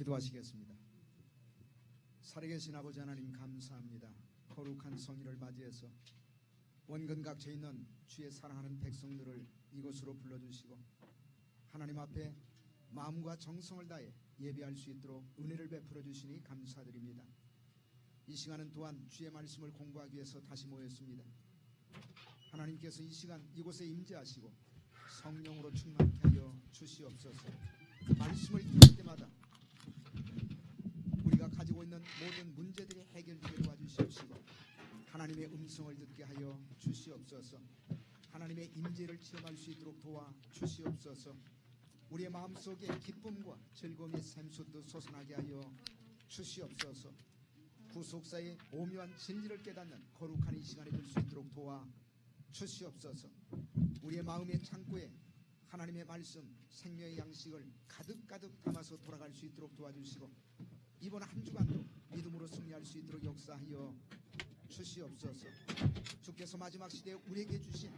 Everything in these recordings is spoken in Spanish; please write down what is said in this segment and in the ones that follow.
기도하시겠습니다. 살아계신 아버지 하나님 감사합니다. 거룩한 성일을 맞이해서 원근 각처에 있는 주의 사랑하는 백성들을 이곳으로 불러주시고 하나님 앞에 마음과 정성을 다해 예배할 수 있도록 은혜를 베풀어 주시니 감사드립니다. 이 시간은 또한 주의 말씀을 공부하기 위해서 다시 모였습니다. 하나님께서 이 시간 이곳에 임재하시고 성령으로 충만케 하여 주시옵소서. 말씀을 들을 때마다 우리가 가지고 있는 모든 문제들이 해결되게 도와주시옵시고 하나님의 음성을 듣게 하여 주시옵소서. 하나님의 임재를 체험할 수 있도록 도와주시옵소서. 우리의 마음속에 기쁨과 즐거움이 샘솟듯 솟아나게 하여 주시옵소서. 구속사의 오묘한 진리를 깨닫는 거룩한 이 시간이 될 수 있도록 도와주시옵소서. 우리의 마음의 창고에 하나님의 말씀, 생명의 양식을 가득가득 담아서 돌아갈 수 있도록 도와주시고 이번 한 주간도 믿음으로 승리할 수 있도록 역사하여 주시옵소서. 주께서 마지막 시대에 우리에게 주신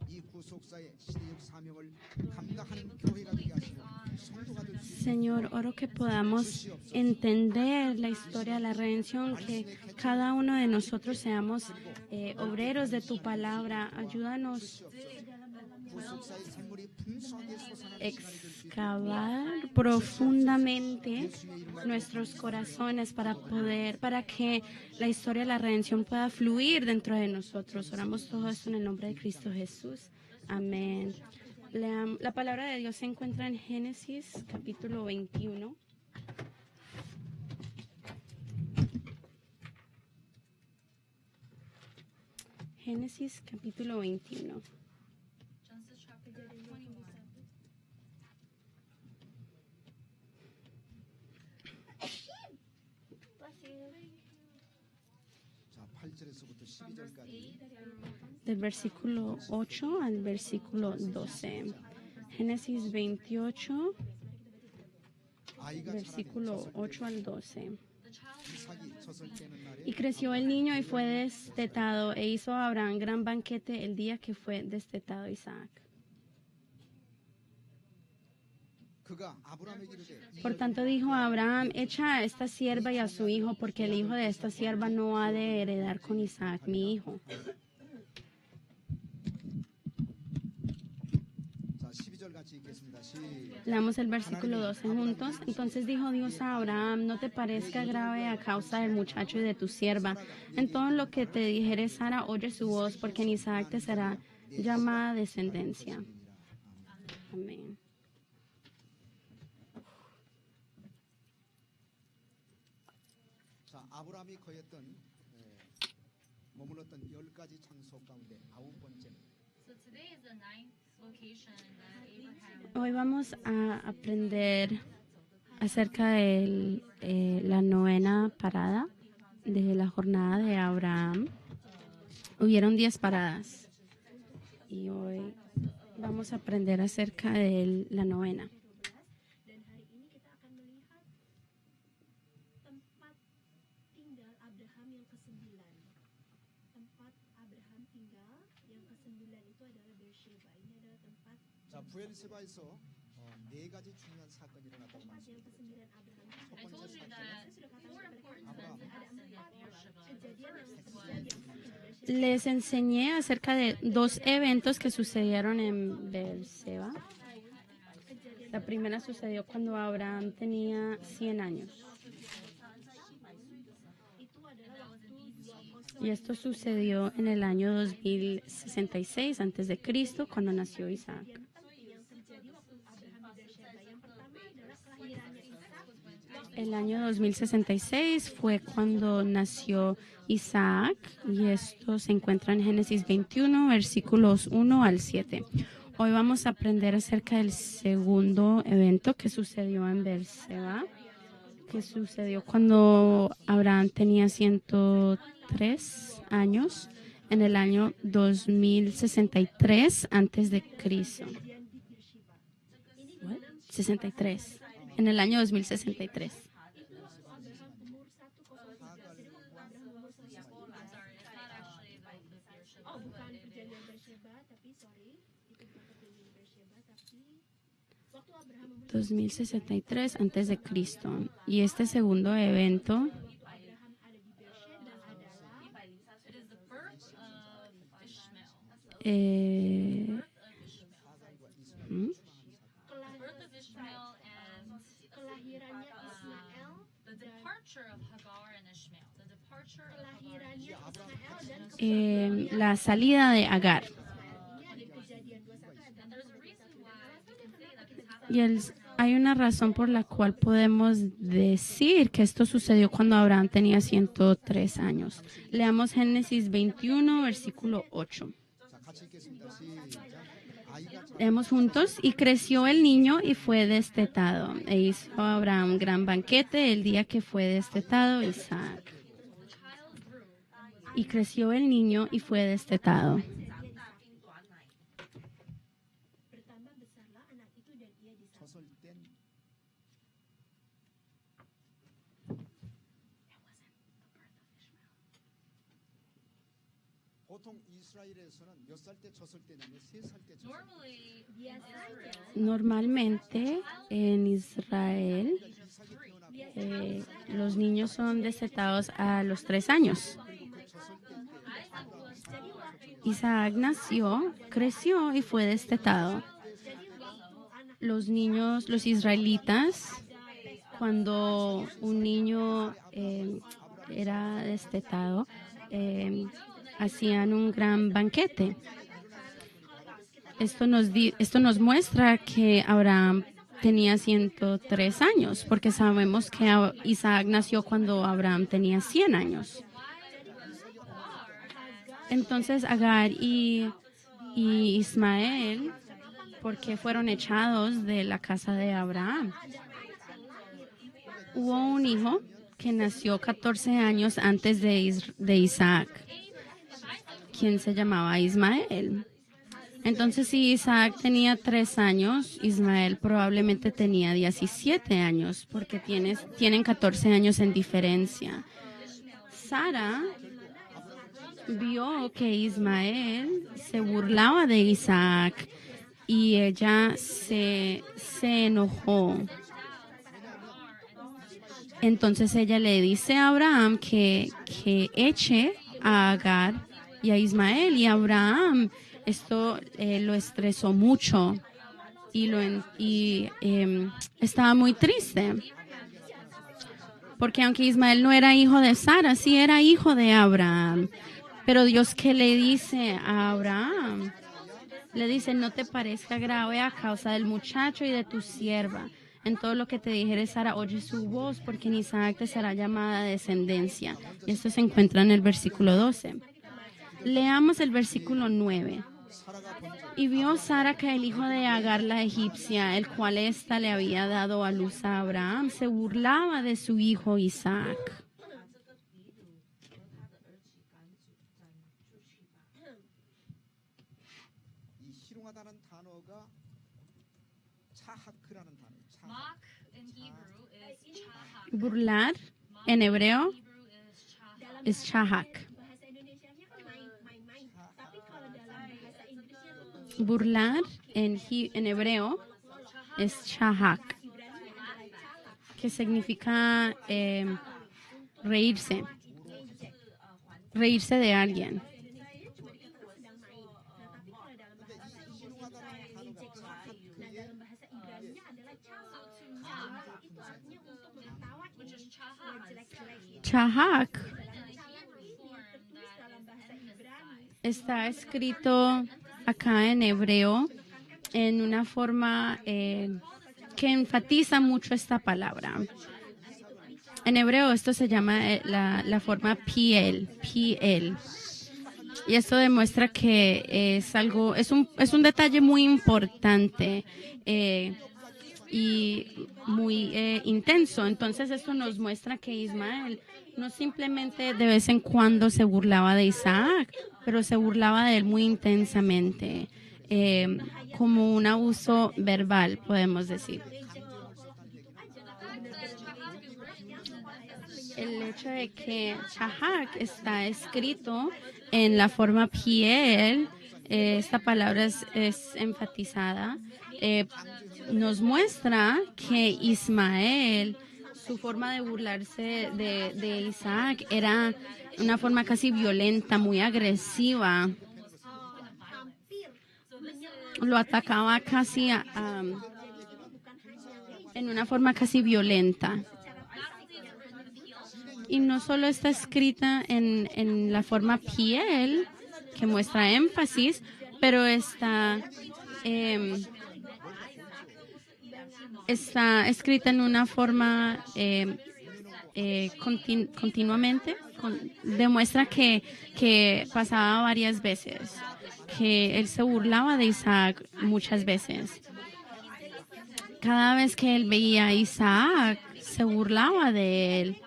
이 구속사의 시대적 사명을 감당하는 교회가 되게 하시고 성도가 될 수 있도록 Señor, oro que podamos entender la historia de la redención, que cada uno de nosotros seamos obreros de tu palabra. Ayúdanos 구속사의 샘물이 풍성하게 솟아나는 a 시간이 될 수 있도록 excavar profundamente nuestros corazones para que la historia de la redención pueda fluir dentro de nosotros. Oramos todo esto en el nombre de Cristo Jesús. Amén. La palabra de Dios se encuentra en Génesis capítulo 21. Génesis capítulo 21. Genesis chapter 21. 자, 8절에서부터 12절까지 Del versículo 8 al versículo 12. Génesis 28, 아이가 versículo 8 al 12. 이삭이 젖을 떼는 날에 Y creció el niño y fue destetado, e hizo a Abraham gran banquete el día que fue destetado Isaac. 그가 아브라함에게 이르되 Por tanto dijo a Abraham, echa a esta sierva y a su hijo, porque el hijo de esta sierva no ha de heredar con Isaac, mi hijo. 자, 12절 같이 읽겠습니다. 시작. Leamos el versículo 12 juntos. Entonces dijo Dios a Abraham, no te parezca grave a causa del muchacho y de tu sierva. En todo lo que te dijere Sara, oye su voz, porque en Isaac te será llamada descendencia. Amén. 자, 아브라함이 거했던 머물렀던 10가지 장소 가운데 9번째 So today is the ninth location that Abraham. Hoy vamos a aprender acerca de la novena parada de la jornada de Abraham. Hubieron 10 paradas y hoy vamos a aprender acerca de la novena. Dan hari ini kita akan melihat tempat tinggal Abraham yang ke-9. Tempat Abraham tinggal yang ke-9 itu adalah Beersheba. Ini adalah tempat 자, 부엘세바에서 4가지 중요한 사건이 일어났다고 yang 말씀드렸습니다. ke-9 Abraham. I told you that four important events happened at Beersheba. The first was Les enseñé acerca de 2 eventos que sucedieron en Beerseba. La primera sucedió cuando Abraham tenía 100 años. Y esto sucedió en el año 2066 antes de Cristo, cuando nació Isaac. El año 2066 fue cuando nació Isaac, y esto se encuentra en Génesis 21, versículos 1 al 7. Hoy vamos a aprender acerca del segundo evento que sucedió en Beerseba, que sucedió cuando Abraham tenía 103 años, en el año 2063 antes de Cristo. 63, en el año 2063. Oh, bukan perjanjian Beersheba, tapi sorry, itu bukan perjanjian Beersheba, tapi waktu Abraham umur 2063 antes de Cristo. Y este segundo evento Abraham ada di Beersheba adalah It is the birth of Ishmael. eh, ¿hmm? Birth of Ishmael and kelahirannya Ismael the departure of Hagar and Ishmael. The departure of Hagar and kelahirannya Ismael dan La salida de Agar. ini ada Kejadian 21 ada And there's a reason why we can say that this happened. Y hay una razón por la cual podemos decir que esto sucedió cuando Abraham tenía 103 años. Leamos Génesis 21, versículo 8. 자, 같이 읽겠습니다. 시작. 아이가 Leemos juntos. Y creció el niño y fue destetado. E hizo Abraham gran banquete el día que fue destetado Isaac. Y creció el niño y fue destetado. bertambah besarlah anak itu dan ia disangka 젖을 땐 보통 이스라엘에서는 몇 살 때 젖을 때냐면 3살 때 젖을 때. Normally, biasanya Normalmente en Israel 이삭이 태어나고 los niños son destetados a los 3 años. 그리고 그 젖을 땐 Isaac nació, creció y fue destetado. Los niños, los israelitas, cuando un niño era destetado, hacían un gran banquete. Esto nos muestra que Abraham tenía 103 años, porque sabemos que Isaac nació cuando Abraham tenía 100 años. Entonces Agar y Ismael, ¿por qué fueron echados de la casa de Abraham? Hubo un hijo que nació 14 años antes de Isaac, quien se llamaba Ismael. Entonces, si Isaac tenía 3 años, Ismael probablemente tenía 17 años, porque tienen 14 años en diferencia. Sara vio que Ismael se burlaba de Isaac y ella se enojó. Entonces ella le dice a Abraham que eche a Agar y a Ismael, y Abraham esto lo estresó mucho y estaba muy triste. Porque aunque Ismael no era hijo de Sara, sí era hijo de Abraham. Pero Dios, ¿qué le dice a Abraham? Le dice: no te parezca grave a causa del muchacho y de tu sierva. En todo lo que te dijere Sara, oye su voz, porque en Isaac te será llamada descendencia. Y esto se encuentra en el versículo 12. Leamos el versículo 9. Y vio Sara que el hijo de Agar la egipcia, el cual ésta le había dado a luz a Abraham, se burlaba de su hijo Isaac. 이 희롱하다는 단어가 차하크라는 단어예요. 차하크. mock in Hebrew is chahak. Burlar en hebreo Hebrew is chahak. es chahak. bahasa Indonesianya kan main-main. Tapi kalau dalam bahasa Inggrisnya tuh Burlar en hebreo es chahak, Ibrani adalah cala. que significa reírse, reírse de alguien. Indonesianya cuma dikatakan sedang main. Nah, tapi kalau dalam bahasa Inggrisnya kayak ngejek banget. Nah, dalam bahasa Ibraninya adalah cala. Cala itu artinya untuk mengetawain, ngejelek-jelekin. Chahak Tertulis dalam bahasa Ibrani. está escrito acá en hebreo en una forma que enfatiza mucho esta palabra. En hebreo esto se llama la forma piel. Y esto demuestra que es un detalle muy importante y muy intenso. Entonces esto nos muestra que Ismael no simplemente de vez en cuando se burlaba de Isaac, pero se burlaba de él muy intensamente, como un abuso verbal, podemos decir. El hecho de que Chahak está escrito en la forma piel, esta palabra es enfatizada, nos muestra que Ismael su forma de burlarse de Isaac era una forma casi violenta, muy agresiva. hampir Lo atacaba casi en una forma casi violenta. Y no solo está escrita en la forma piel, que muestra énfasis, pero está escrita en una forma continuamente. Demuestra que pasaba varias veces, que él se burlaba de Isaac muchas veces. Cada vez que él veía a Isaac, se burlaba de él.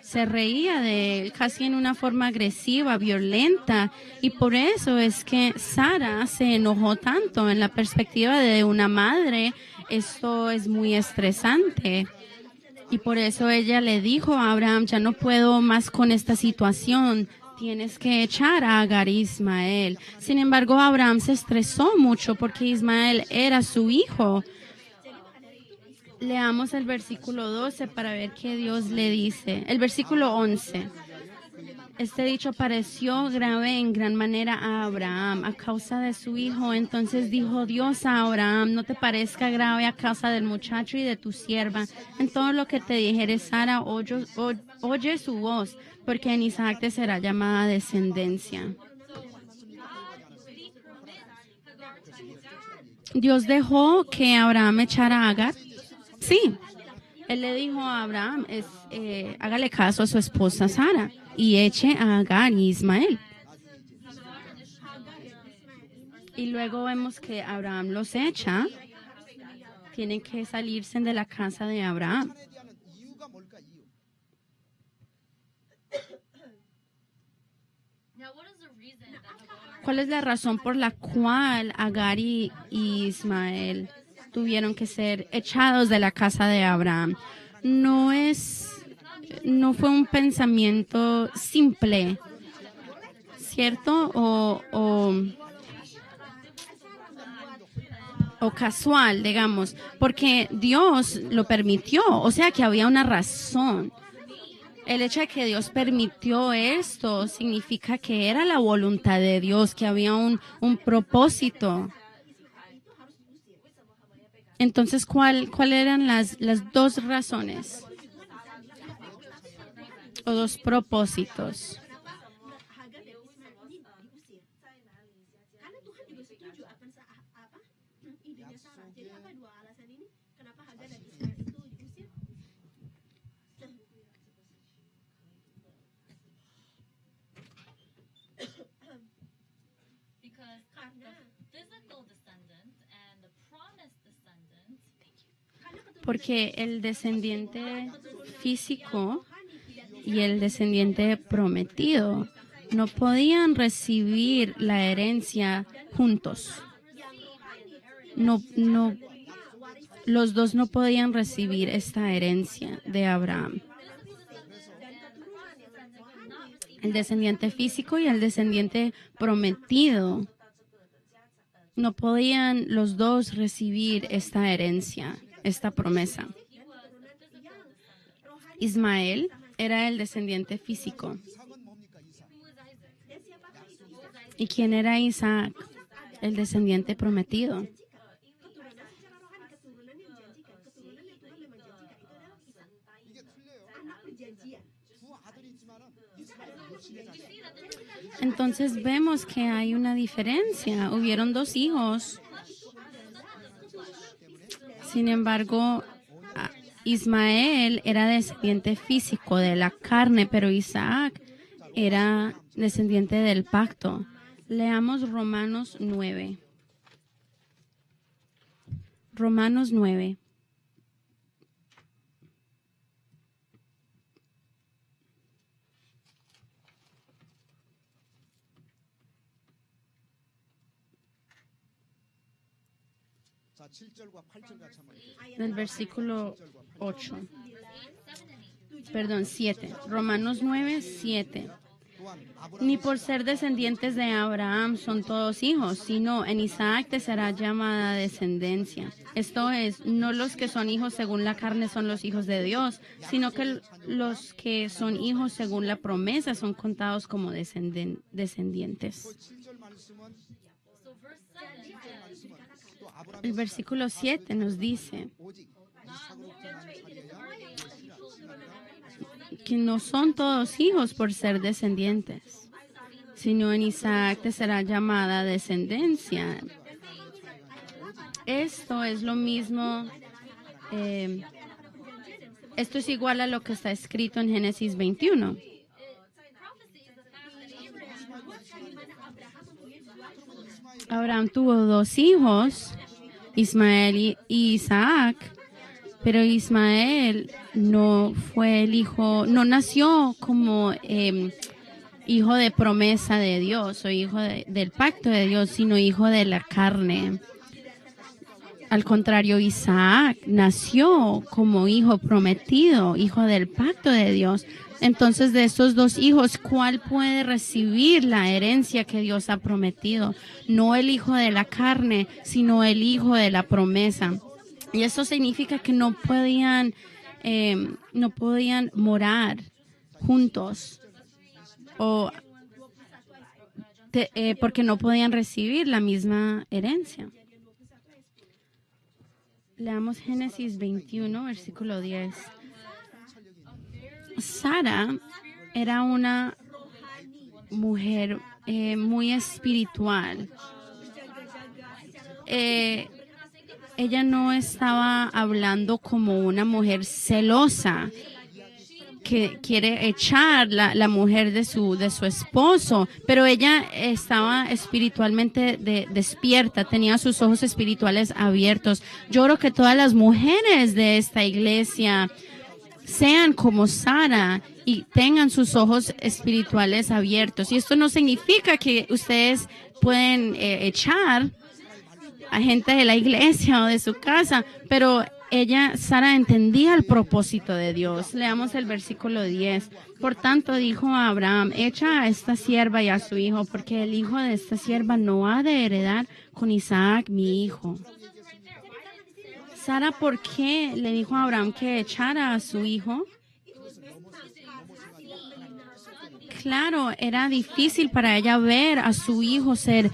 Se reía de él casi en una forma agresiva, violenta, y por eso es que Sara se enojó tanto. En la perspectiva de una madre, esto es muy estresante. Y por eso ella le dijo a Abraham, ya no puedo más con esta situación, tienes que echar a Agar y Ismael. Sin embargo, Abraham se estresó mucho porque Ismael era su hijo. Leamos el versículo 12 para ver qué Dios le dice. El versículo 11. Este dicho pareció grave en gran manera a Abraham a causa de su hijo. Entonces dijo Dios a Abraham, no te parezca grave a causa del muchacho y de tu sierva. En todo lo que te dijere Sara, oye su voz, porque en Isaac te será llamada descendencia. Dios dejó que Abraham echara a Agar. Sí, él le dijo a Abraham, hágale caso a su esposa Sara y eche a Agar y Ismael. Y luego vemos que Abraham los echa. Tienen que salirse de la casa de Abraham. 판에 대한 이유가 뭘까 이유? Now, what is the reason that Hagar ¿Cuál es la razón por la cual Agar y Ismael tuvieron que ser echados de la casa de Abraham? No fue un pensamiento simple, ¿cierto? O casual, digamos, porque Dios lo permitió, o sea que había una razón. El hecho de que Dios permitió esto significa que era la voluntad de Dios, que había un propósito. Entonces, ¿cuál eran las dos razones? O dos propósitos. Hagar dan Ismail ini diusir. Karena Tuhan juga setuju akan idenya Sarah. Jadi apa dua alasan ini? Kenapa Hagar dan Ismail itu diusir? because the physical descendant and the promised descendant Porque el descendiente físico y el descendiente prometido no podían recibir la herencia juntos. Los dos no podían recibir esta herencia de Abraham. El descendiente físico y el descendiente prometido no podían los dos recibir esta herencia, esta promesa. Ismael era el descendiente físico. 이삭은 뭡니까 이삭? ¿Y quién era Isaac? El descendiente prometido. 이게 틀려요. 두 아들이 있지만은 이삭은 육신의 자식. Entonces vemos que hay una diferencia. Hubieron dos hijos. Sin embargo, Ismael era descendiente físico de la carne, pero Isaac era descendiente del pacto. Leamos Romanos 9. Romanos 9. 자, 7절과 8절 같이 한번 읽어주세요. Del versículo 8. Perdón, 7. Romanos 9, 7. ni por ser descendientes de Abraham son todos hijos, sino en Isaac te será llamada descendencia. Esto es, no los que son hijos según la carne son los hijos de Dios, sino que los que son hijos según la promesa son contados como descendientes. 또 7절 말씀은 또 El 아브라함의 versículo 7 nos dice 오직 이삭으로부터만 살려야 que no son todos hijos por ser descendientes, sino en Isaac te será llamada descendencia. Esto es lo mismo, esto es igual a lo que está escrito en Génesis 21. Abraham tuvo dos hijos, Ismael y Isaac, pero Ismael no fue el hijo, no nació como hijo de promesa de Dios o hijo del pacto de Dios, sino hijo de la carne. Al contrario, Isaac nació como hijo prometido, hijo del pacto de Dios. Entonces, de estos dos hijos, ¿cuál puede recibir la herencia que Dios ha prometido? No el hijo de la carne, sino el hijo de la promesa. Y eso significa que no podían morar juntos o porque no podían recibir la misma herencia. Leamos Génesis 21, versículo 10. Sara era una mujer muy espiritual. Ella no estaba hablando como una mujer celosa que quiere echar la mujer de su esposo, pero ella estaba espiritualmente despierta, tenía sus ojos espirituales abiertos. Yo creo que todas las mujeres de esta iglesia sean como Sara y tengan sus ojos espirituales abiertos. Y esto no significa que ustedes pueden echar a gente de la iglesia o de su casa, pero Sara entendía el propósito de Dios. Leamos el versículo 10. Por tanto dijo a Abraham, echa a esta sierva y a su hijo, porque el hijo de esta sierva no ha de heredar con Isaac mi hijo. Sara, ¿por qué le dijo a Abraham que echara a su hijo? Claro, era difícil para ella ver a su hijo ser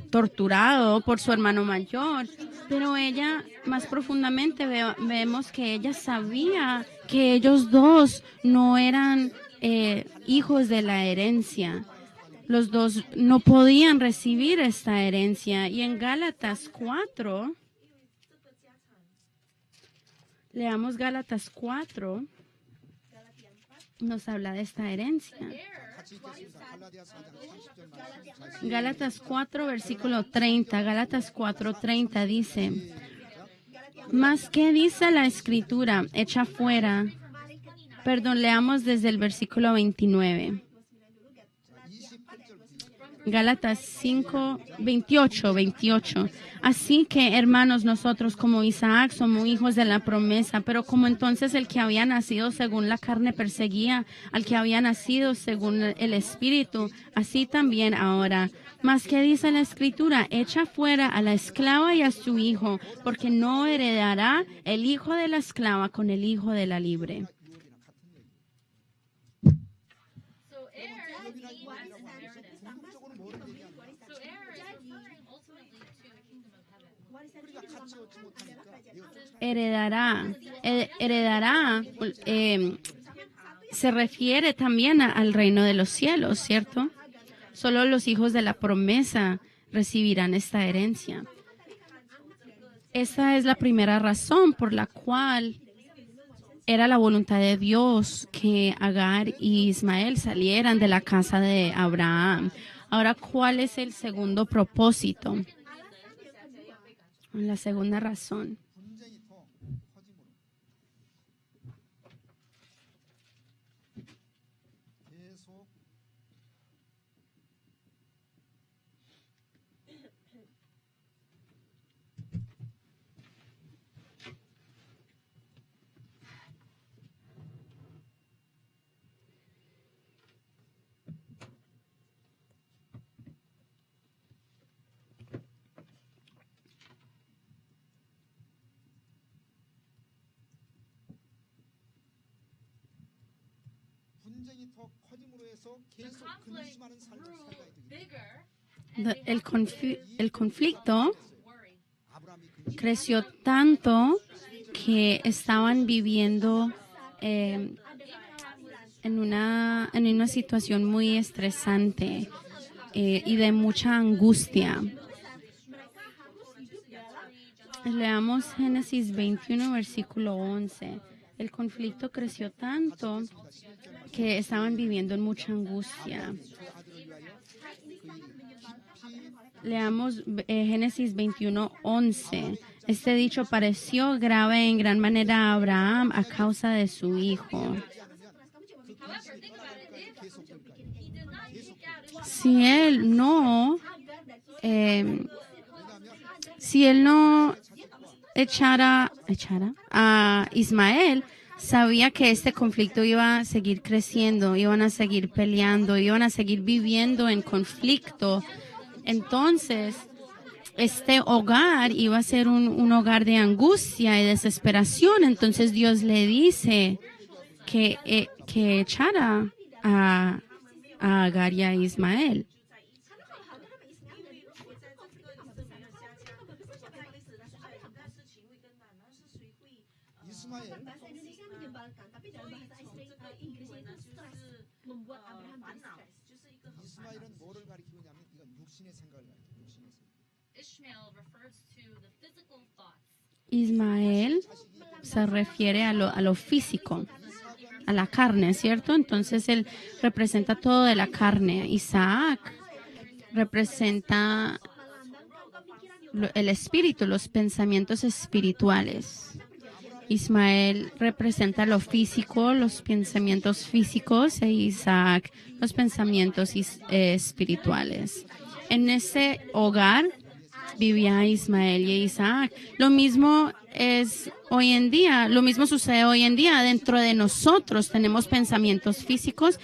torturado por su hermano mayor, pero ella más profundamente vemos que ella sabía que ellos dos no eran hijos de la herencia. Los dos no podían recibir esta herencia. Y en Gálatas 4, leamos Gálatas 4, nos habla de esta herencia. 같이 읽겠습니다. 갈라디아 4장 30절 말씀. Gálatas 4, versículo 30. Gálatas 4:30 dice, ¿mas qué dice la escritura? Echa fuera. Perdón, leamos desde el versículo 29. Gálatas 5, 28. Así que, hermanos, nosotros como Isaac somos hijos de la promesa, pero como entonces el que había nacido según la carne perseguía al que había nacido según el Espíritu, así también ahora. Mas, ¿qué dice la Escritura? Echa fuera a la esclava y a su hijo, porque no heredará el hijo de la esclava con el hijo de la libre. So heir means inheritance. So heir is referring ultimately to the kingdom of heaven. Heredará, se refiere también al reino de los cielos, ¿cierto? Solo los hijos de la promesa recibirán esta herencia. Esa es la primera razón por la cual era la voluntad de Dios que Agar y Ismael salieran de la casa de Abraham. Ahora, ¿cuál es el segundo propósito? La segunda razón. 분쟁이 더 커짐으로 계속 전쟁이 더 커짐으로 해서 The 계속 conflict 근심하는 삶을 grew 살아야 되겠죠. bigger, El conflicto worry. 아브라함이 근심 creció tanto que estaban viviendo en una situación muy estresante y de mucha angustia. Leamos Génesis 21, versículo 11. El conflicto creció tanto que estaban viviendo en mucha angustia. Leamos Génesis 21, 11. Este dicho pareció grave en gran manera a Abraham a causa de su hijo. However, think about it. If he did not kick out his Si él no echara a Ismael, sabía que este conflicto iba a seguir creciendo, iban a seguir peleando, iban a seguir viviendo en conflicto. Entonces, este hogar iba a ser un hogar de angustia y desesperación. Entonces Dios le dice que echara a Agar y a Ismael. 이스마엘 bahasa Indonesia menyebalkan, tapi dalam bahasa Inggris itu stres, membuat Abraham jadi stres. 이스마엘은 뭐를 가리키고 있냐면 이건 육신의 생각을 가리켜요. 육신의 생각. Ishmael refers to the physical thoughts. Ismael se refiere a lo físico, a la carne, ¿cierto? Entonces él representa todo de la carne. Isaac representa el espíritu, los pensamientos espirituales. Ismael representa lo físico, los pensamientos físicos, e Isaac los pensamientos espirituales. En ese hogar vivía Ismael y Isaac. Lo mismo es hoy en día, lo mismo sucede hoy en día. Dentro de nosotros tenemos pensamientos físicos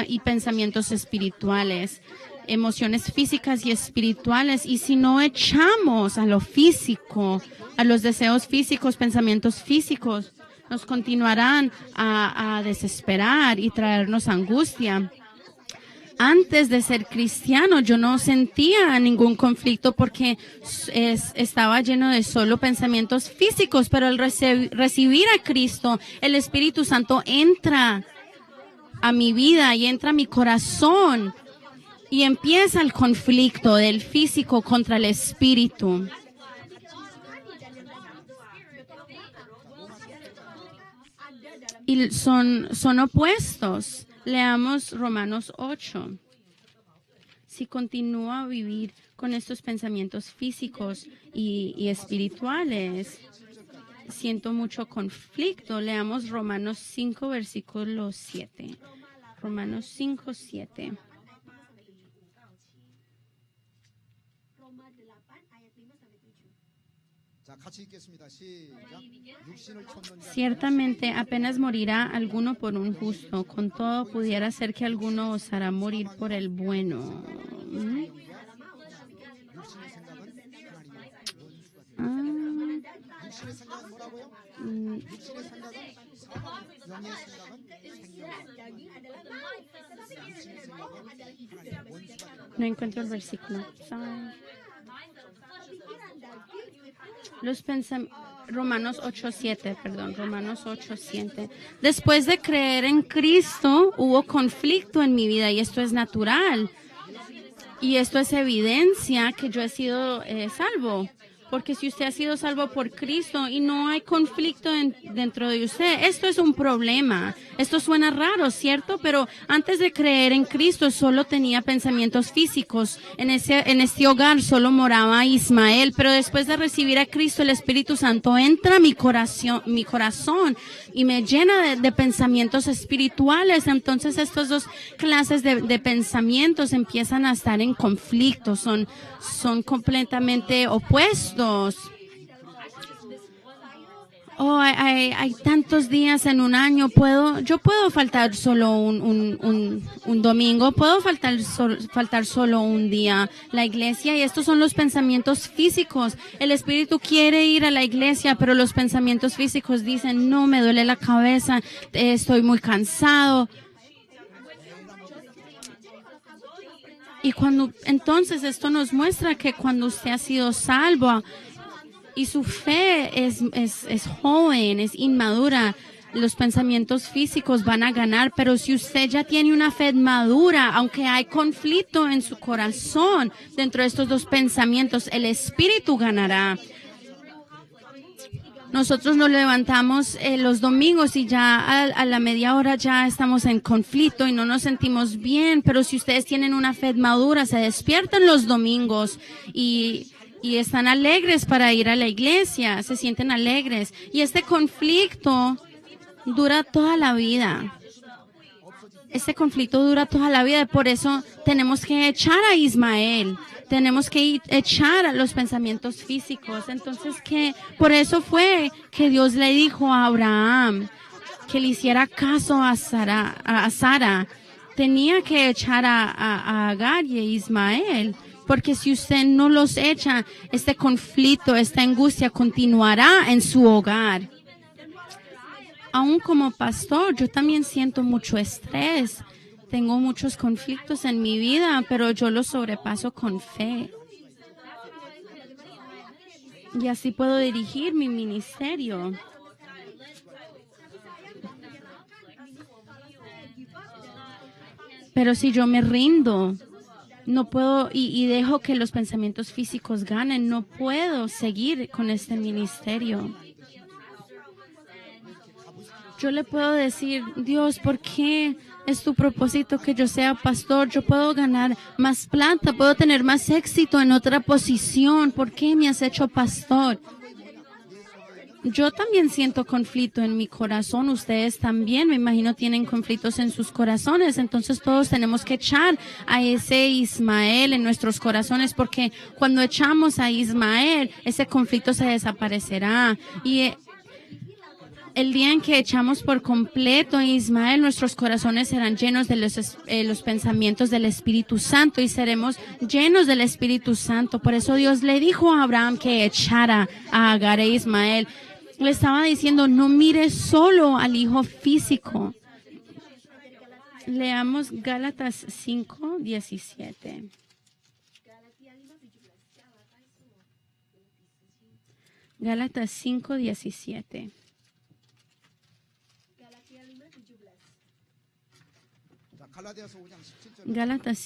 y pensamientos espirituales, emociones físicas y espirituales. Y si no echamos a lo físico, a los deseos físicos, pensamientos físicos, nos continuarán a desesperar y traernos angustia. Antes de ser cristiano, yo no sentía ningún conflicto porque estaba lleno de solo pensamientos físicos, pero al recibir a Cristo, el Espíritu Santo entra a mi vida y entra a mi corazón y empieza el conflicto del físico contra el espíritu. Y son opuestos. Leamos Romanos 8. Si continúo a vivir con estos pensamientos físicos y espirituales, siento mucho conflicto. Leamos Romanos 5, versículo 7. Romanos 5, 7. Roma 8 ayat 5 sampai 7. 자, 같이 읽겠습니다. 시작. 육신을 쫓는 자 Ciertamente apenas morirá alguno por un justo, con todo pudiera ser que alguno osara morir por el bueno. 육신의 생각은 하나님의 원수가 됩니다. 육신의 생각은 뭐라고요? 육신의 생각은 사망, 영의 생각은 생명. 육신의 생각은 하나님의 원수가 됩니다. No encuentro el versículo. Sorry. Romanos 8:7, perdón, Romanos 8:7. Después de creer en Cristo, hubo conflicto en mi vida y esto es natural. Y esto es evidencia que yo he sido salvo. Porque si usted ha sido salvo por Cristo y no hay conflicto dentro de usted, esto es un problema. Esto suena raro, ¿cierto? Pero antes de creer en Cristo solo tenía pensamientos físicos. En este hogar solo moraba Ismael. Pero después de recibir a Cristo, el Espíritu Santo entra a mi corazón y me llena de pensamientos espirituales. Entonces estas dos clases de pensamientos empiezan a estar en conflicto. Son completamente opuestos. Oh, hay tantos días en un año. Yo puedo faltar solo un domingo, puedo faltar solo un día la iglesia, y estos son los pensamientos físicos. El espíritu quiere ir a la iglesia, pero los pensamientos físicos dicen, no, me duele la cabeza, estoy muy cansado. Y entonces esto nos muestra que cuando usted ha sido salvo y su fe es joven, es inmadura, los pensamientos físicos van a ganar, pero si usted ya tiene una fe madura, aunque hay conflicto en su corazón dentro de estos dos pensamientos, el espíritu ganará. Nosotros nos levantamos los domingos y ya a la media hora ya estamos en conflicto y no nos sentimos bien, pero si ustedes tienen una fe madura, se despiertan los domingos y están alegres para ir a la iglesia, se sienten alegres. Y este conflicto dura toda la vida. Este conflicto dura toda la vida y por eso tenemos que echar a Ismael. Tenemos que echar a los pensamientos físicos. Entonces, por eso fue que Dios le dijo a Abraham que le hiciera caso a Sara. Tenía que echar a Agar y a Ismael. Porque si usted no los echa, este conflicto, esta angustia continuará en su hogar. Aún como pastor, yo también siento mucho estrés. Tengo muchos conflictos en mi vida, pero yo los sobrepaso con fe. Y así puedo dirigir mi ministerio. Pero si yo me rindo, no puedo y dejo que los pensamientos físicos ganen, no puedo seguir con este ministerio. Yo le puedo decir, Dios, ¿por qué es tu propósito que yo sea pastor? Yo puedo ganar más plata, puedo tener más éxito en otra posición. ¿Por qué me has hecho pastor? Yo también siento conflicto en mi corazón. Ustedes también, me imagino, tienen conflictos en sus corazones. Entonces todos tenemos que echar a ese Ismael en nuestros corazones, porque cuando echamos a Ismael, ese conflicto se desaparecerá. Y el día en que echamos por completo a Ismael, nuestros corazones serán llenos de los pensamientos del Espíritu Santo y seremos llenos del Espíritu Santo. Por eso Dios le dijo a Abraham que echara a Agar e Ismael. Le estaba diciendo, no mire solo al hijo físico. Leamos Gálatas 5:17. Gálatas 5:17. Gálatas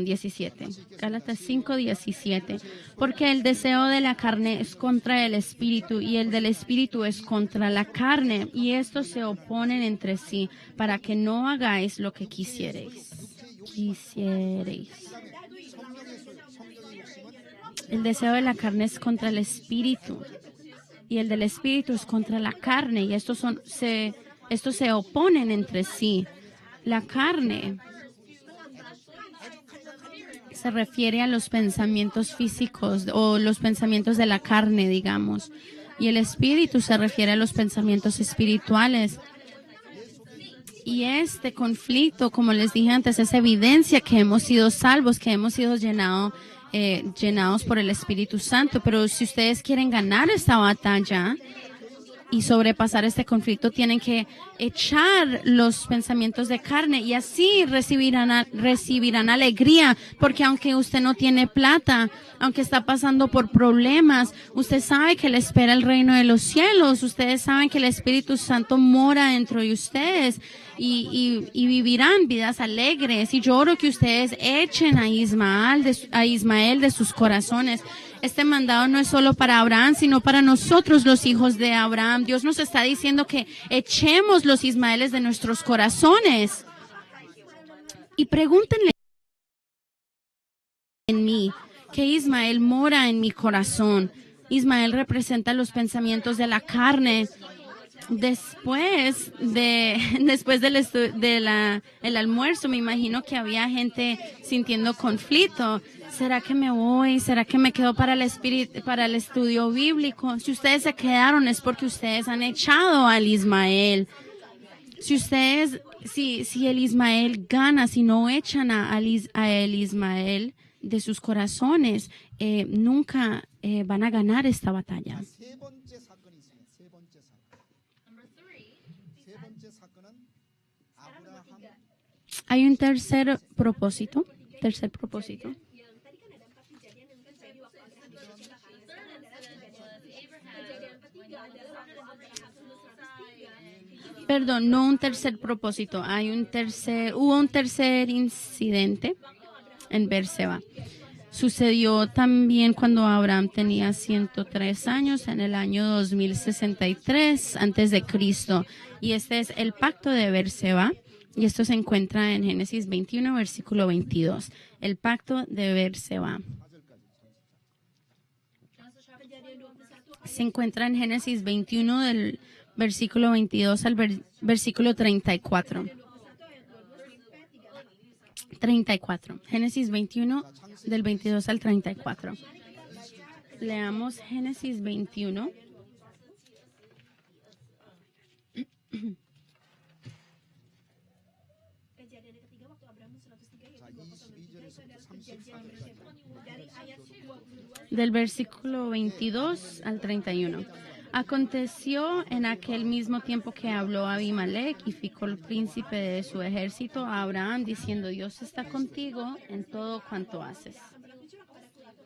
17. Gálatas 5:17. Porque el deseo de la carne es contra el espíritu y el del espíritu es contra la carne, y estos se oponen entre sí para que no hagáis lo que quisierais. El deseo de la carne es contra el espíritu y el del espíritu es contra la carne, y estos se oponen entre sí. La carne se refiere a los pensamientos físicos o los pensamientos de la carne, digamos. Y el espíritu se refiere a los pensamientos espirituales. Y este conflicto, como les dije antes, es evidencia que hemos sido salvos, que hemos sido llenados por el Espíritu Santo. Pero si ustedes quieren ganar esta batalla y sobrepasar este conflicto, tienen que echar los pensamientos de carne y así recibirán alegría, porque aunque usted no tiene plata, aunque está pasando por problemas, usted sabe que le espera el reino de los cielos. Ustedes saben que el Espíritu Santo mora dentro de ustedes y vivirán vidas alegres. Y yo oro que ustedes echen a Ismael de sus corazones. Este mandado no es solo para Abraham, sino para nosotros, los hijos de Abraham. Dios nos está diciendo que echemos los Ismaeles de nuestros corazones. Y pregúntenle en mí, que Ismael mora en mi corazón. Ismael representa los pensamientos de la carne. Después del almuerzo, me imagino que había gente sintiendo conflicto. ¿Será que me voy? ¿Será que me quedo para el estudio bíblico? Si ustedes se quedaron es porque ustedes han echado al Ismael. Si el Ismael gana, si no echan a el Ismael de sus corazones, nunca van a ganar esta batalla. Hay un tercer propósito. Tercer propósito. yang tadi kan ada 4 kejadian yang kan saya di waktu Abraham dicelakaan. Kejadian ketiga adalah waktu Abraham umur 103. Perdón, no un tercer propósito. Hubo un tercer incidente en Berseba. Sucedió también cuando Abraham tenía 103 años, en el año 2063 antes de Cristo. Y este es el pacto de Berseba. Y esto se encuentra en Génesis 21, versículo 22. El pacto de Berseba. Se encuentra en Génesis 21 del versículo 22 al versículo 34. 34. Génesis 21 del 22 al 34. Leamos Génesis 21. Kejadian yang ketiga waktu Abraham umur 103 yaitu 203 itu adalah perjanjian Berseba. Dari ayat 22 Del versículo 22 al 31. Aconteció en aquel mismo tiempo que habló Abimelech y Ficol, príncipe de su ejército, a Abraham, diciendo: Dios está contigo en todo cuanto haces.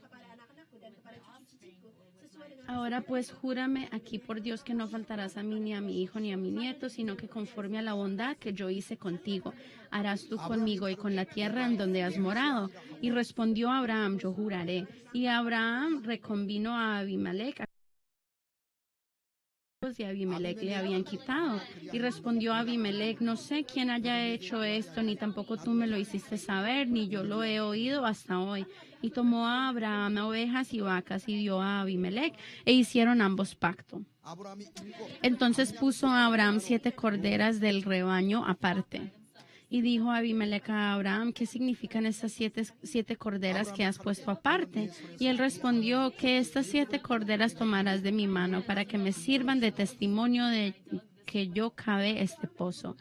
kepada anak-anakku dan kepada cucu-cucuku sesuai dengan Ahora pues júrame aquí por Dios que no faltarás a mí ni a mi hijo ni a mi nieto, sino que conforme a la bondad que yo hice contigo, harás tú conmigo y con la tierra en donde has morado. Y respondió Abraham: yo juraré. Y Abraham reconvino a Abimelech de Abimelech le habían quitado. Y respondió Abimelech: no sé quién haya hecho esto, ni tampoco tú me lo hiciste saber, ni yo lo he oído hasta hoy. Y tomó a Abraham ovejas y vacas y dio a Abimelech, e hicieron ambos pacto. 아브라함이 일곱 Entonces puso a Abraham 7 corderas del rebaño aparte. Y dijo Abimelech a Abraham: ¿qué significan estas siete corderas que has puesto aparte? Y él respondió: que estas 7 corderas tomarás de mi mano para que me sirvan de testimonio de que yo cavé este pozo.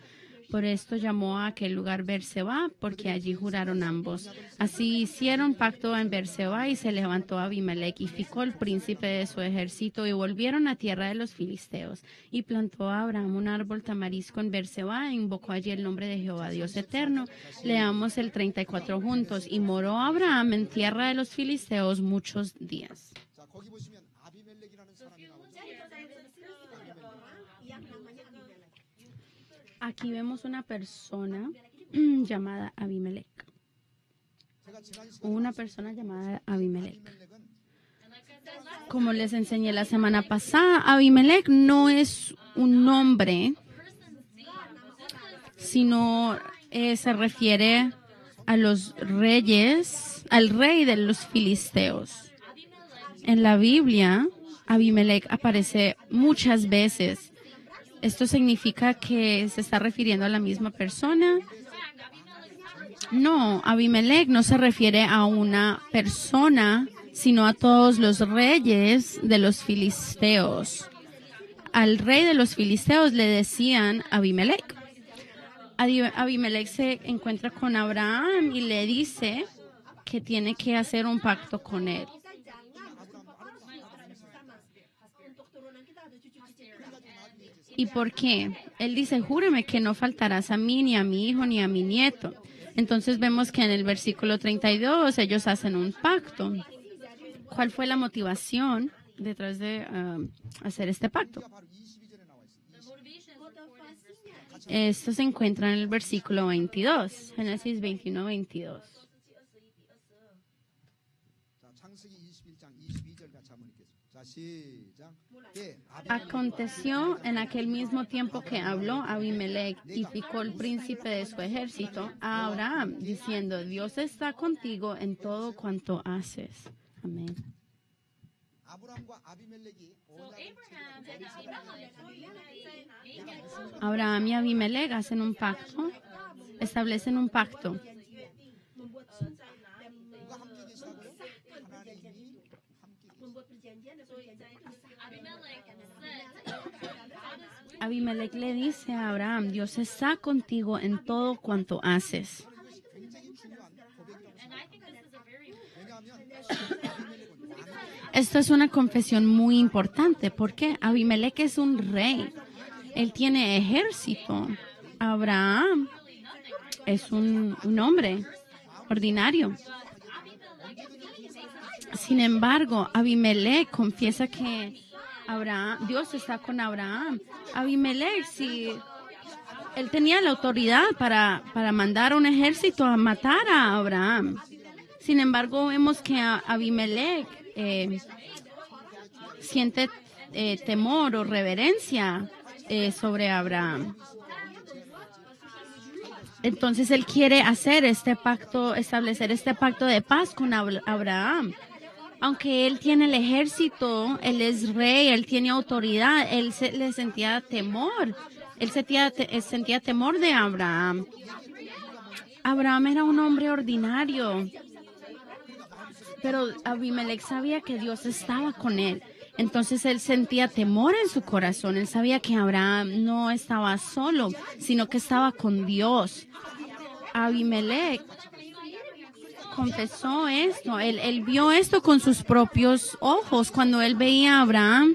Por esto llamó a aquel lugar Berseba, porque allí juraron ambos. Así hicieron pacto en Berseba, y se levantó Abimelech y Ficol, príncipe de su ejército, y volvieron a tierra de los filisteos. Y plantó a Abraham un árbol tamarisco en Berseba, e invocó allí el nombre de Jehová Dios eterno. Leamos el 34 juntos. Y moró Abraham en tierra de los filisteos muchos días. 자 거기 보시면 아비멜렉이라는 사람이 나오죠. yang namanya Abimelech. Aquí vemos una persona llamada Abimelech. 제가 지난 Una persona llamada Abimelech. 아비멜렉은 Como les enseñé la semana pasada, Abimelech no es un nombre, sino se refiere a los reyes, al rey de los filisteos. En la Biblia, Abimelech aparece muchas veces. ¿Esto significa que se está refiriendo a la misma persona? No, Abimelech no se refiere a una persona, sino a todos los reyes de los filisteos. Al rey de los filisteos le decían Abimelech. Abimelech se encuentra con Abraham y le dice que tiene que hacer un pacto con él. ¿Y por qué? Él dice: júrame que no faltarás a mí, ni a mi hijo, ni a mi nieto. Entonces vemos que en el versículo 32 ellos hacen un pacto. ¿Cuál fue la motivación detrás de hacer este pacto? 바로 22절에 나와 있습니다. Esto se encuentra en el versículo 22, Génesis 21, 22. 자 창세기 21장 22절 같이 한번 읽겠습니다. 자 시작. 예, Aconteció en aquel mismo tiempo que habló Abimelech y Ficol, príncipe de su ejército, a Abraham, diciendo: Dios está contigo en todo cuanto haces. Amén. 아브람과 아비멜렉이 Abraham y Abimelech hacen un pacto, establecen un pacto. membuat 누가 함께 계시다고 하나님이 함께 membuat perjanjian dan perjanjian itu Abimelech le dice a Abraham: Dios está contigo en todo cuanto haces. 굉장히 중요한 고백이라고 왜냐하면 Esto es una confesión muy importante porque Abimelech es un rey. Él tiene ejército. Abraham es un hombre ordinario. Sin embargo, Abimelech confiesa que Dios está con Abraham. Abimelech, si él tenía la autoridad para mandar un ejército a matar a Abraham. Sin embargo, vemos que Abimelech siente temor o reverencia sobre Abraham. Entonces él quiere hacer este pacto, establecer este pacto de paz con Abraham. Aunque él tiene el ejército, él es rey, él tiene autoridad, le sentía temor. Él sentía temor de Abraham. Abraham era un hombre ordinario, pero Abimelech sabía que Dios estaba con él. Entonces él sentía temor en su corazón. Él sabía que Abraham no estaba solo, sino que estaba con Dios. Abimelech confesó esto. Él vio esto con sus propios ojos. Cuando él veía a Abraham,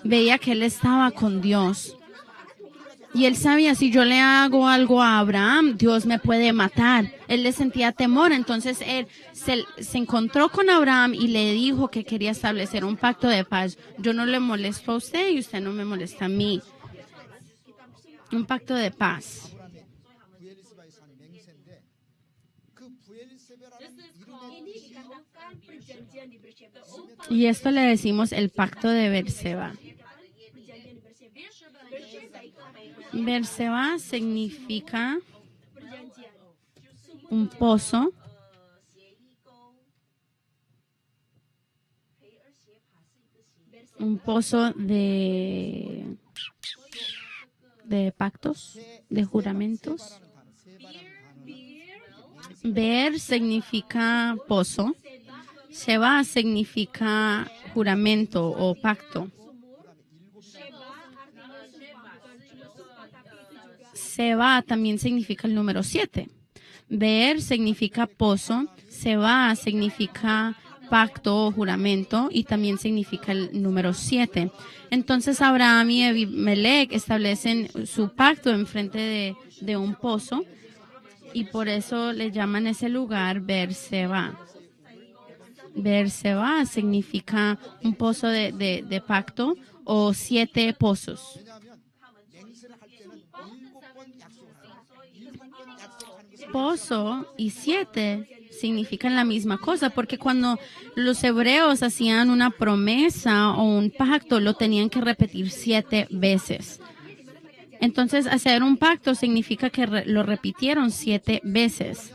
veía que él estaba con Dios. Y él sabía, si yo le hago algo a Abraham, Dios me puede matar. Él le sentía temor, entonces él se encontró con Abraham y le dijo que quería establecer un pacto de paz. Yo no le molesto a usted y usted no me molesta a mí. Un pacto de paz. 부엘세바에서 한 맹세인데 그 부엘세바라는 Ini dikatakan perjanjian di Beersheba. Y esto le decimos el pacto de Berseba. Perjanjian di Beersheba. Beersheba itu apa ya? Berseba significa Perjanjian. un pozo. Un pozo de pactos, de juramentos. Ber significa pozo. Sheba significa juramento o pacto. Seba también significa el número 7. Beer significa pozo. Seba significa pacto o juramento y también significa el número 7. Entonces Abraham y Abimelech establecen su pacto enfrente de un pozo y por eso le llaman ese lugar Beerseba. Beerseba significa un pozo de pacto o 7 pozos. Pozo y 7 significan la misma cosa, porque cuando los hebreos hacían una promesa o un pacto, lo tenían que repetir 7 veces. Entonces, hacer un pacto significa que lo repitieron 7 veces.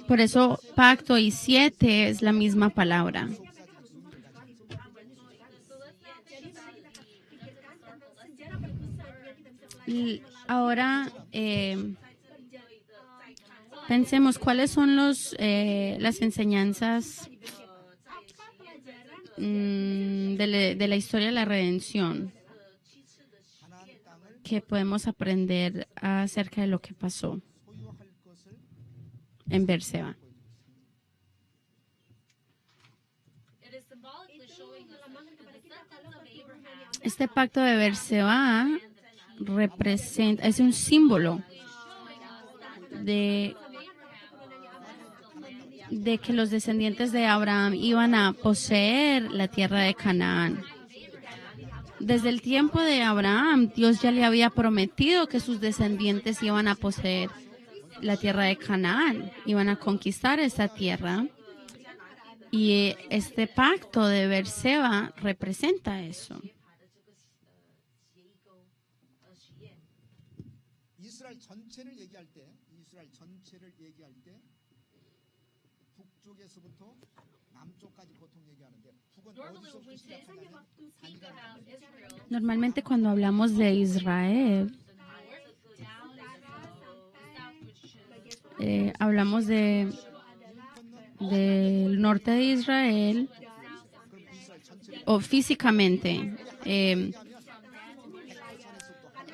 Por eso, pacto y 7 es la misma palabra. Ahora, pensemos cuáles son las enseñanzas de la historia de la redención que podemos aprender acerca de lo que pasó en Beerseba. Este pacto de Beerseba es un símbolo de que los descendientes de Abraham iban a poseer la tierra de Canaán. Desde el tiempo de Abraham, Dios ya le había prometido que sus descendientes iban a poseer la tierra de Canaán, iban a conquistar esa tierra. Y este pacto de Beerseba representa eso. 이스라엘 전체를 얘기할 때 북쪽에서부터 남쪽까지 보통 얘기하는데 북은 어디서부터 시작하냐면 Normalmente cuando hablamos de Israel, hablamos del norte de Israel o físicamente.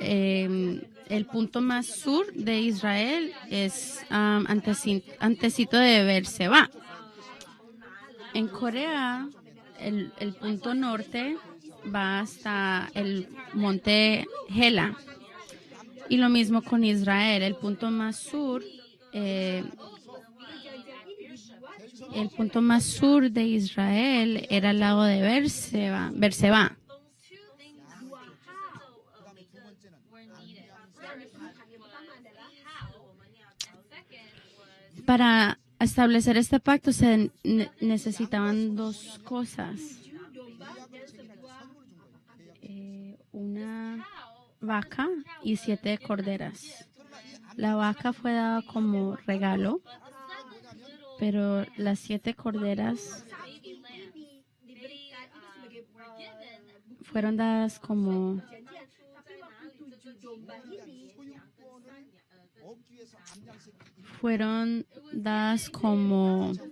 El punto más sur de Israel es antecito de Beerseba. En Corea, el punto norte va hasta el monte Hela. Y lo mismo con Israel. El punto más sur, el punto más sur de Israel era el lago de Berseba. those two things were needed. First was how, and second was Para establecer este pacto se necesitaban dos cosas. Una vaca y 7 corderas. La vaca fue dada como regalo, but the 7 little pero las 7 corderas baby lambs, they were given fueron dadas como fueron dadas como possess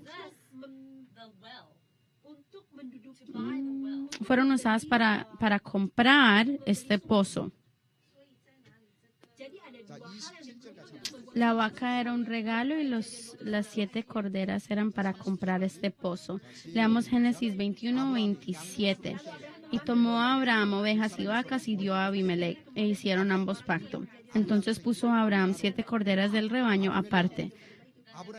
the well, to buy the well. fueron usadas para comprar este pozo. 자, 27절 같이 한번 La vaca era un regalo y las 7 corderas eran para comprar este pozo. Leamos Génesis 21, 27. Y tomó a Abraham ovejas y vacas y dio a Abimelech, e hicieron ambos pacto. Entonces puso a Abraham 7 corderas del rebaño aparte.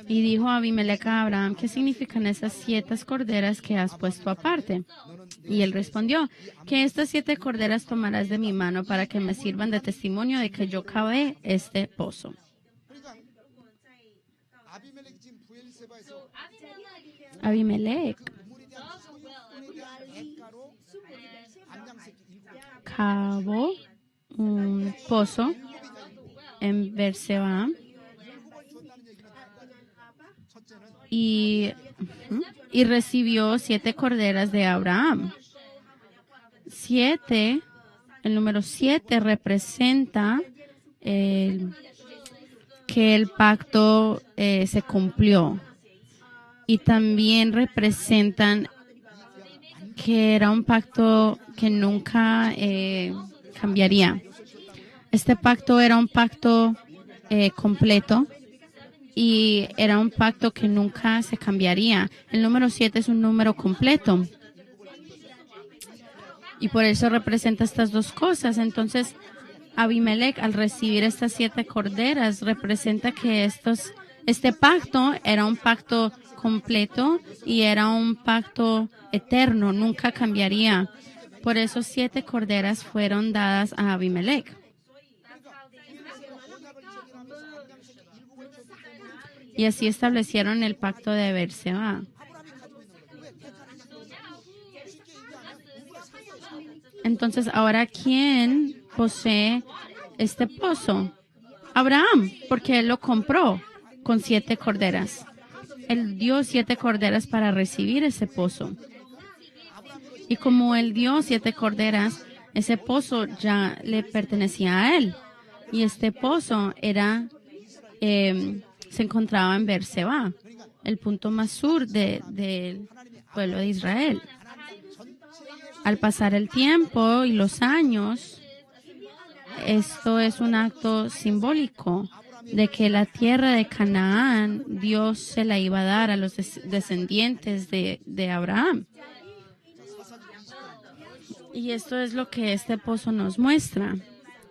Y dijo Abimelech a Abraham, ¿qué significan esas 7 corderas que has puesto aparte? Y él respondió, que estas 7 corderas tomarás de mi mano para que me sirvan de testimonio de que yo cavé este pozo. 그러니까 아비멜렉이 지금 부엘세바에서 Abimelech 물에 대한 소유권에 대한 대가로 암양새끼 7 cavó un pozo en Berseba 줬다는 얘기는 첫째는 y recibió 7 corderas de Abraham. 7, el número 7 representa que el pacto se cumplió. Y también representan que era un pacto que nunca cambiaría. Este pacto era un pacto completo y era un pacto que nunca se cambiaría. El número 7 es un número completo. Y por eso representa estas dos cosas. Entonces, Abimelech, al recibir estas 7 corderas, representa que este pacto era un pacto completo y era un pacto eterno, nunca cambiaría. Por eso 7 corderas fueron dadas a Abimelech. Y así establecieron el pacto de Berseba. Entonces, ahora, ¿quién posee este pozo? Abraham, porque él lo compró con 7 corderas. Él dio 7 corderas para recibir ese pozo. Y como él dio 7 corderas, ese pozo ya le pertenecía a él. Y este pozo se encontraba en Berseba, el punto más sur del pueblo de Israel. Al pasar el tiempo y los años, esto es un acto simbólico de que la tierra de Canaán, Dios se la iba a dar a los descendientes de Abraham. Y esto es lo que este pozo nos muestra.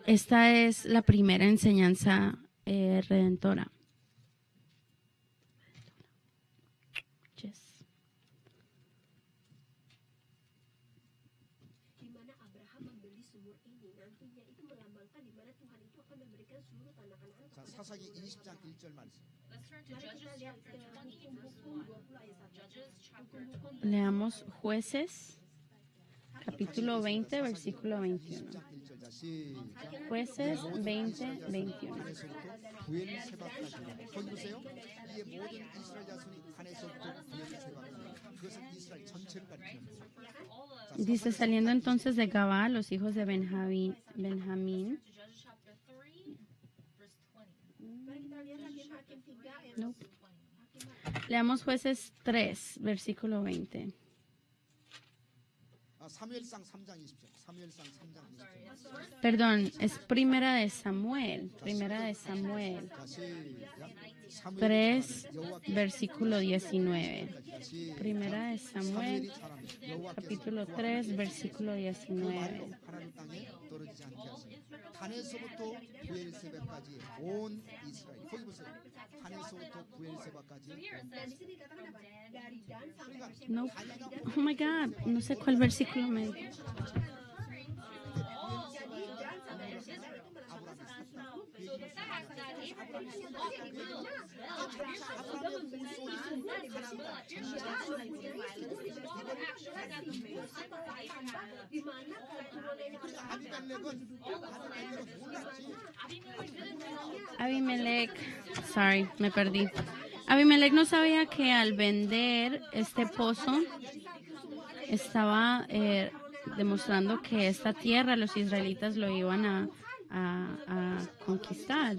Esta es la primera enseñanza redentora. Yes. di mana Abraham membeli sumur ini, nantinya itu melambangkan di mana Tuhan itu akan memberikan seluruh tanah Kanaan 자, kepada 사사기 20장 1절 말씀. Let's turn to Mari Judges kita lihat chapter ke 20, verse Hukum 1. 20 ayat 1. Judges chapter 20. Leamos Jueces, capítulo 20, versículo 21. 20장 1절 자, 시작. Jueces 20, 21. 에서부터 부엘세바까지. 거기 보세요. 이에 모든 이스라엘 자손이 단에서부터 부엘세바까지. 그것은 이스라엘 전체를 가리킵니다. Dice, saliendo entonces de Gabá, los hijos de Benjamín, To Judges chapter 3, verse 20. Mari kita lihat lagi Hakim 3 ayat Nope. Leamos Jueces 3, versículo 20. 사무엘상 3장 20절. 사무엘상 3장 20절. Perdón, es Primera de Samuel. Primera de Samuel 자, 시작. 사무엘이 3, 여호와께서 versículo 19. 시작. Primera de Samuel, 사무엘이 잘합니다. 여호와께서 capítulo 3, versículo 그 19. 말로 하나님 땅에 떨어지지 않게 하시고 단에서부터 부엘세바까지 온 이스라엘. 거기 보세요. 단에서부터 부엘세바까지 온 No, oh my God, no sé cuál versículo me. Abimelech, sorry, me perdí. Abimelech no sabía que al vender este pozo estaba demostrando que esta tierra los israelitas lo iban a conquistar.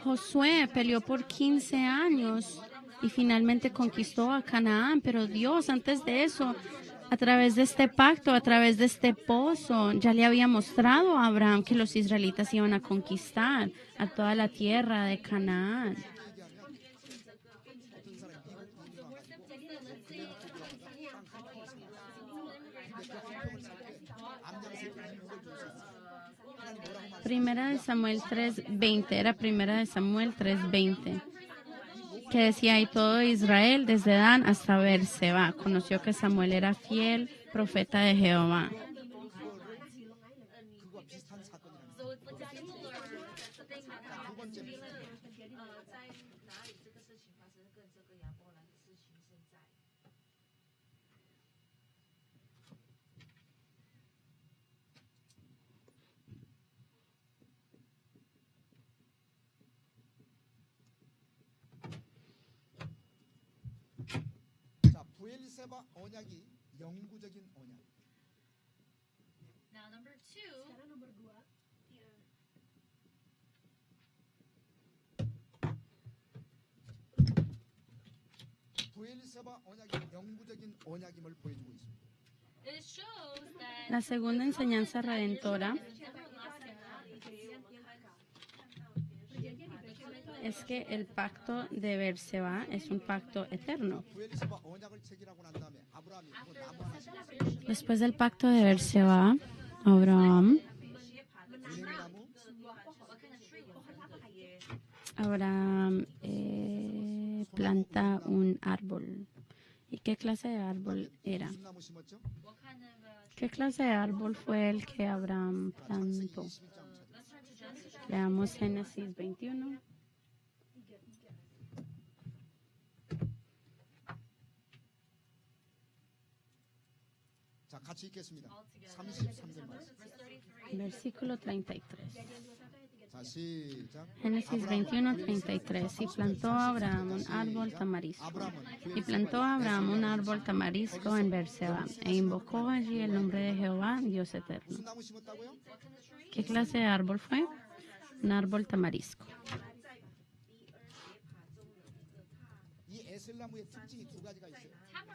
Josué peleó por 15 años y finalmente conquistó a Canaán, pero Dios antes de eso, a través de este pacto, a través de este pozo, ya le había mostrado a Abraham que los israelitas iban a conquistar a toda la tierra de Canaán. Primera de Samuel 3:20, era Primera de Samuel 3:20, que decía, y todo Israel, desde Dan hasta Beerseba, conoció que Samuel era fiel profeta de Jehová. 그거와 비슷한 사건이라는 So it's like a similar thing that 두 happened. 번째 在哪里这个事情发生，跟这个亚伯兰的事情现在。 자, 부엘세바 언약이 영구적인 언약. Now, number two, 부엘세바 언약이 영구적인 언약임을 보여주고 있습니다. it shows that La segunda enseñanza redentora es que el pacto de Beerseba es un pacto eterno. 부엘세바 언약을 체결하고 난 다음에 아브라함이 그 나무 하나씩 Después del pacto de Beerseba, Abraham planta un árbol. ¿Y qué clase de árbol era? 무슨 나무 심었죠? what kind of ¿Qué clase de árbol fue el que Abraham plantó? 21장 찾아보세요. Leamos Génesis 21. 자, 같이 읽겠습니다. 33절 말씀. Versículo 33. 자, 시작. Génesis 21, 33. Y plantó Abraham un árbol tamarisco. Y plantó Abraham un árbol tamarisco en Beerseba. E invocó allí el nombre de Jehová, Dios eterno. 무슨 나무 심었다고요? ¿Qué clase de árbol fue? Un árbol tamarisco. 이 에셀나무의 특징이 두 가지가 있어요.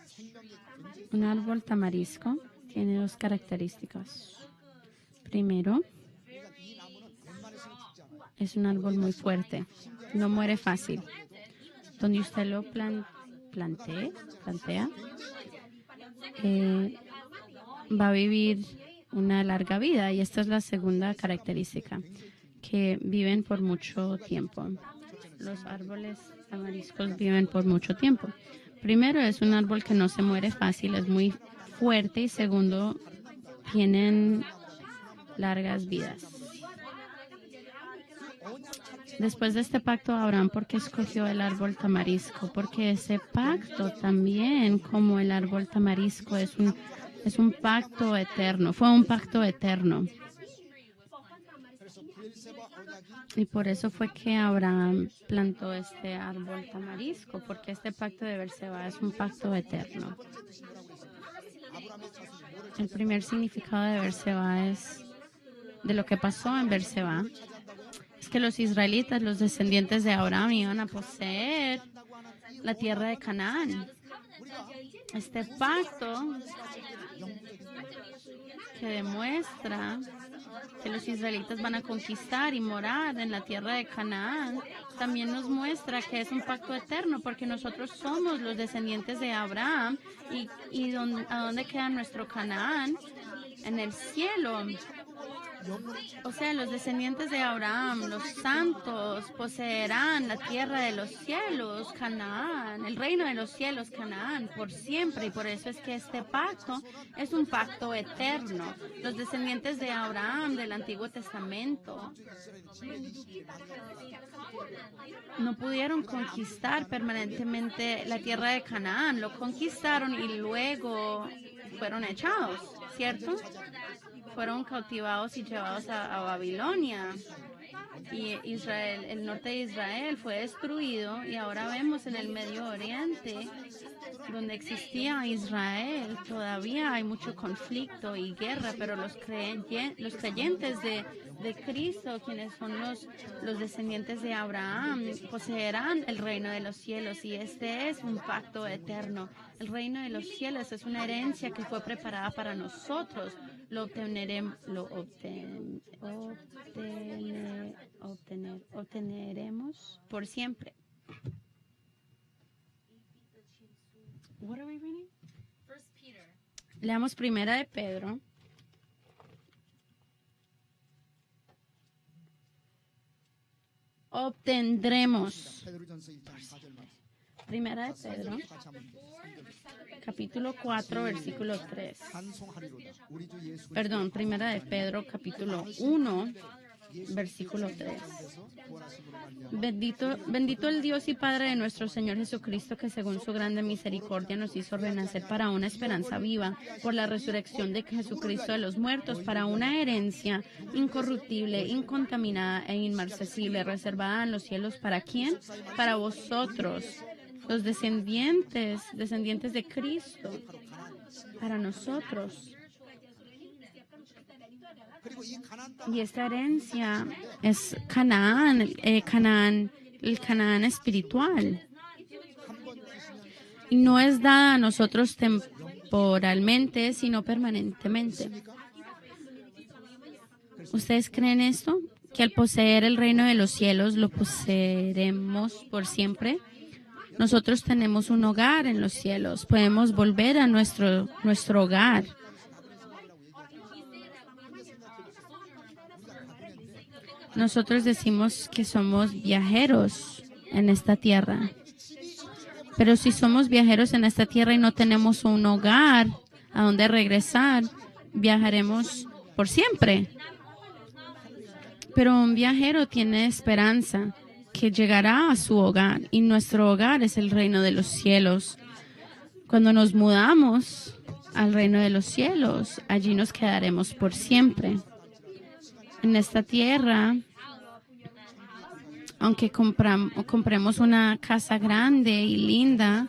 생명력 굉장히 Un árbol tamarisco tiene dos características. Primero, 그러니까 이 나무는 웬만해서는 죽지 않아요. es un árbol muy fuerte. No muere fácil. Donde usted lo plantea, va a vivir una larga vida. Y esta es la segunda característica, que viven por mucho tiempo. Los árboles tamariscos viven por mucho tiempo. Primero, es un árbol que no se muere fácil, es muy fuerte. Y segundo, tienen largas vidas. Después de este pacto, Abraham, ¿por qué escogió el árbol tamarisco? Porque ese pacto también, como el árbol tamarisco, es un pacto eterno, fue un pacto eterno. 그래서 부엘세바 언약이 Y por eso fue que Abraham plantó este árbol tamarisco, porque este pacto de Beerseba es un pacto eterno. El primer significado de Berseba es de lo que pasó en Berseba. Es que los israelitas, los descendientes de Abraham, iban a poseer la tierra de Canaán. Este pacto que demuestra que los israelitas van a conquistar y morar en la tierra de Canaán, también nos muestra que es un pacto eterno, porque nosotros somos los descendientes de Abraham y ¿a dónde queda nuestro Canaán? En el cielo. O sea, los descendientes de Abraham, los santos, poseerán la tierra de los cielos, Canaán, el reino de los cielos, Canaán, por siempre. Y por eso es que este pacto es un pacto eterno. Los descendientes de Abraham del Antiguo Testamento no pudieron conquistar permanentemente la tierra de Canaán. Lo conquistaron y luego fueron echados, ¿cierto? Fueron cautivados y llevados a Babilonia. Y Israel, el norte de Israel fue destruido, y ahora vemos en el Medio Oriente, donde existía Israel, todavía hay mucho conflicto y guerra, pero los creyentes de Cristo, quienes son los descendientes de Abraham, poseerán el reino de los cielos, y este es un pacto eterno. El reino de los cielos es una herencia que fue preparada para nosotros. Lo obteneremos por siempre. What are we reading? First Peter. Leamos Primera de Pedro. Obtendremos. 베드로전서 1장 4절 말씀. Primera de Pedro, 같이 한번 읽겠습니다. capítulo 4, versículo 3. 찬송하리로다. 우리 주 예수 그리스도 Perdón, Primera de Pedro, capítulo 1, versículo 3. 구원하심으로 말미암아 Bendito el Dios y Padre de nuestro Señor Jesucristo, que según su grande misericordia nos hizo renacer para una esperanza viva por la resurrección de Jesucristo de los muertos, para una herencia incorruptible, incontaminada e inmarcesible, reservada en los cielos. ¿Para quién? Para vosotros, los descendientes de Cristo, para nosotros. 그리고 이 가나안 땅 Y esta herencia es Canaán, el Canaán espiritual. Y no es dada a nosotros temporalmente, sino permanentemente. ¿Ustedes creen esto? Que al poseer el reino de los cielos lo poseeremos por siempre. Nosotros tenemos un hogar en los cielos. Podemos volver a nuestro hogar. Nosotros decimos que somos viajeros en esta tierra. Pero si somos viajeros en esta tierra y no tenemos un hogar a donde regresar, viajaremos por siempre. Pero un viajero tiene esperanza que llegará a su hogar, y nuestro hogar es el reino de los cielos. Cuando nos mudamos al reino de los cielos, allí nos quedaremos por siempre. En esta tierra, aunque compremos una casa grande y linda,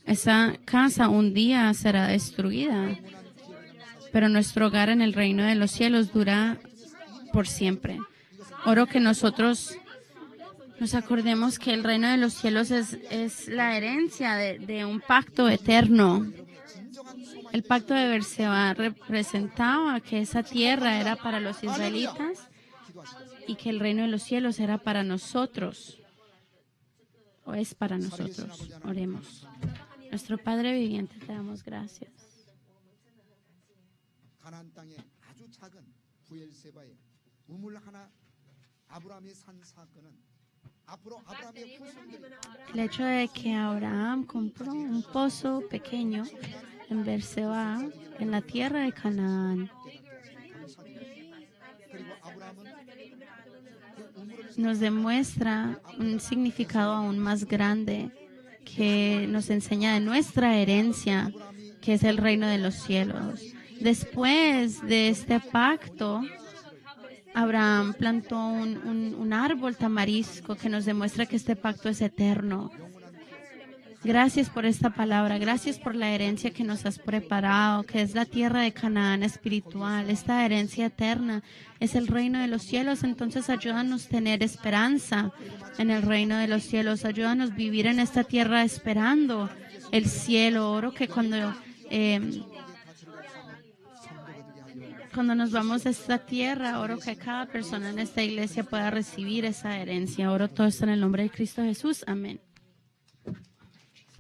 esa casa un día será destruida. Pero nuestro hogar en el reino de los cielos dura por siempre. Oro que nosotros nos acordemos que el reino de los cielos es la herencia de un pacto eterno. El pacto de Berseba representaba que esa tierra era para los israelitas y que el reino de los cielos era para nosotros, o es para nosotros. Oremos. Nuestro Padre viviente, te damos gracias. 가나안 땅에 아주 작은 부엘세바에 우물 하나 아브라함이 산 사건은 앞으로 아브라함의 후손들이 El hecho de que Abraham compró un pozo pequeño en Berseba, en la tierra de Canaán, 그리고 아브라함은 그 우물을 nos demuestra un significado aún más grande que nos enseña de nuestra herencia, que es el reino de los cielos. Después de este pacto, Abraham plantó un árbol tamarisco que nos demuestra que este pacto es eterno. Gracias por esta palabra. Gracias por la herencia que nos has preparado, que es la tierra de Canaán espiritual. Esta herencia eterna es el reino de los cielos. Entonces ayúdanos a tener esperanza en el reino de los cielos. Ayúdanos a vivir en esta tierra esperando el cielo. Oro que cuando nos vamos a esta tierra, oro que cada persona en esta iglesia pueda recibir esa herencia. Oro todo esto en el nombre de Cristo Jesús. Amén.